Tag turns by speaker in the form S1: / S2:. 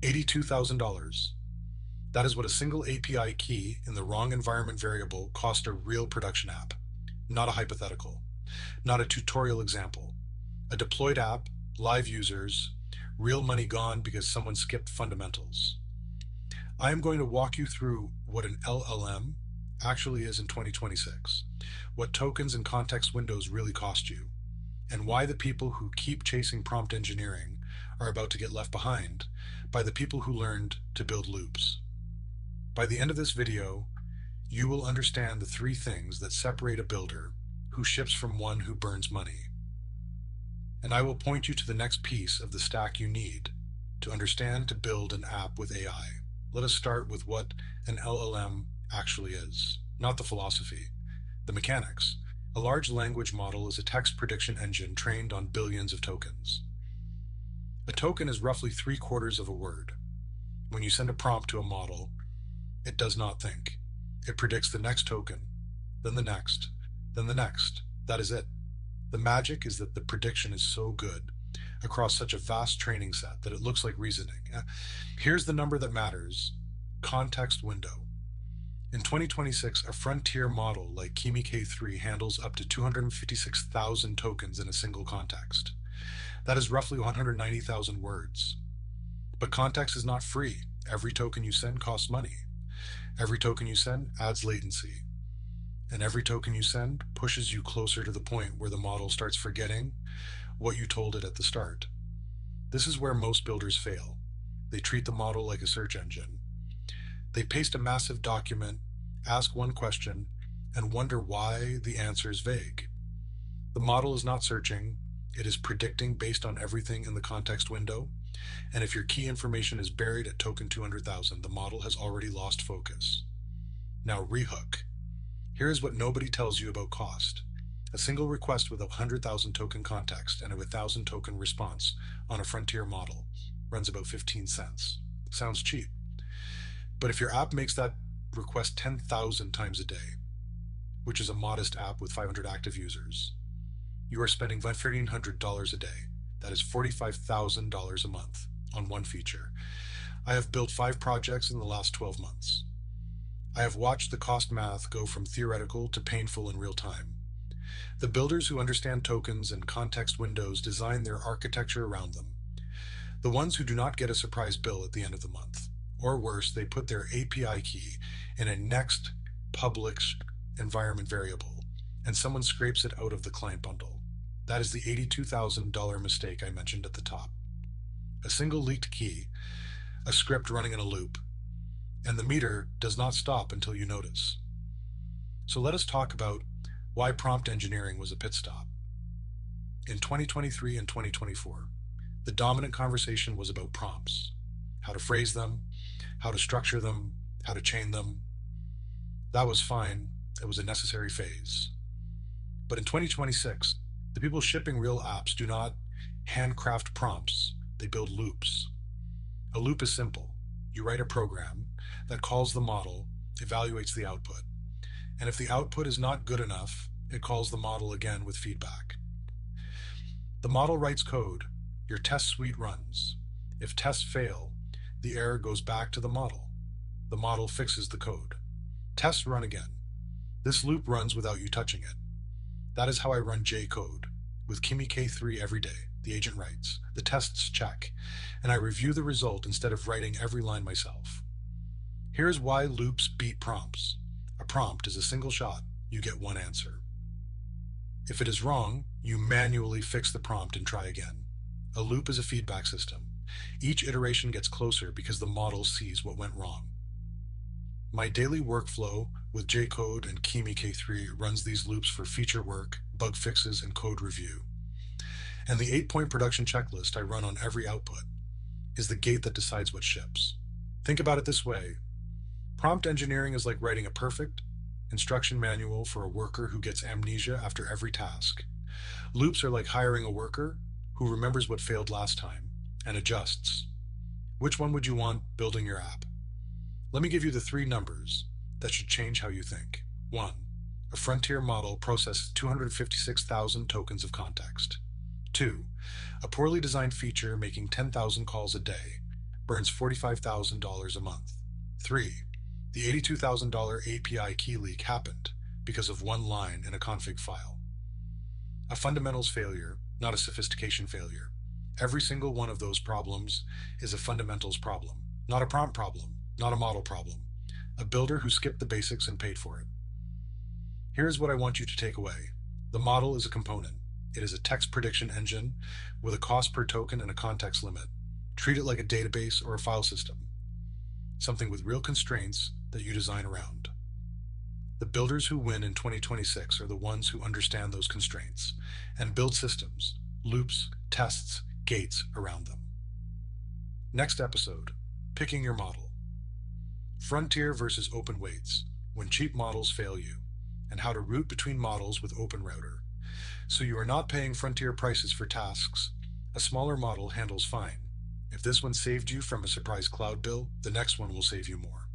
S1: $82,000. That is what a single API key in the wrong environment variable cost a real production app, not a hypothetical, not a tutorial example. A deployed app, live users, real money gone because someone skipped fundamentals. I am going to walk you through what an LLM actually is in 2026, what tokens and context windows really cost you, and why the people who keep chasing prompt engineering are about to get left behind by the people who learned to build loops. By the end of this video, you will understand the three things that separate a builder who ships from one who burns money. And I will point you to the next piece of the stack you need to understand to build an app with AI. Let us start with what an LLM actually is, not the philosophy, the mechanics. A large language model is a text prediction engine trained on billions of tokens. A token is roughly 3/4 of a word. When you send a prompt to a model, it does not think. It predicts the next token, then the next, then the next. That is it. The magic is that the prediction is so good across such a vast training set that it looks like reasoning. Here's the number that matters: context window. In 2026, a frontier model like Kimi K3 handles up to 256,000 tokens in a single context. That is roughly 190,000 words. But context is not free. Every token you send costs money. Every token you send adds latency. And every token you send pushes you closer to the point where the model starts forgetting what you told it at the start. This is where most builders fail. They treat the model like a search engine. They paste a massive document, ask one question, and wonder why the answer is vague. The model is not searching, it is predicting based on everything in the context window, and if your key information is buried at token 200,000, the model has already lost focus. Now rehook. Here is what nobody tells you about cost. A single request with a 100,000 token context and a 1,000 token response on a frontier model runs about 15 cents. Sounds cheap. But if your app makes that request 10,000 times a day, which is a modest app with 500 active users, you are spending $1,500 a day. That is $45,000 a month on one feature. I have built 5 projects in the last 12 months. I have watched the cost math go from theoretical to painful in real time. The builders who understand tokens and context windows design their architecture around them. The ones who do not get a surprise bill at the end of the month. Or worse, they put their API key in a next public environment variable, and someone scrapes it out of the client bundle. That is the $82,000 mistake I mentioned at the top. A single leaked key, a script running in a loop, and the meter does not stop until you notice. So let us talk about why prompt engineering was a pit stop. In 2023 and 2024, the dominant conversation was about prompts, how to phrase them, how to structure them, how to chain them. That was fine. It was a necessary phase. But in 2026, the people shipping real apps do not handcraft prompts. They build loops. A loop is simple. You write a program that calls the model, evaluates the output. And if the output is not good enough, it calls the model again with feedback. The model writes code. Your test suite runs. If tests fail, the error goes back to the model. The model fixes the code. Tests run again. This loop runs without you touching it. That is how I run J-code. With Kimi K3 every day, the agent writes, the tests check, and I review the result instead of writing every line myself. Here's why loops beat prompts. A prompt is a single shot. You get one answer. If it is wrong, you manually fix the prompt and try again. A loop is a feedback system. Each iteration gets closer because the model sees what went wrong. My daily workflow with J-code and Kimi K3 runs these loops for feature work, bug fixes, and code review. And the 8-point production checklist I run on every output is the gate that decides what ships. Think about it this way. Prompt engineering is like writing a perfect instruction manual for a worker who gets amnesia after every task. Loops are like hiring a worker who remembers what failed last time and adjusts. Which one would you want building your app? Let me give you the 3 numbers that should change how you think. 1. A frontier model processes 256,000 tokens of context. 2. A poorly designed feature making 10,000 calls a day burns $45,000 a month. 3. The $82,000 API key leak happened because of one line in a config file. A fundamentals failure, not a sophistication failure. Every single one of those problems is a fundamentals problem, not a prompt problem, not a model problem. A builder who skipped the basics and paid for it. Here's what I want you to take away. The model is a component. It is a text prediction engine with a cost per token and a context limit. Treat it like a database or a file system, something with real constraints that you design around. The builders who win in 2026 are the ones who understand those constraints and build systems, loops, tests, gates around them. Next episode, picking your model. Frontier versus open weights, when cheap models fail you, and how to route between models with OpenRouter. So you are not paying frontier prices for tasks. A smaller model handles fine. If this one saved you from a surprise cloud bill, the next one will save you more.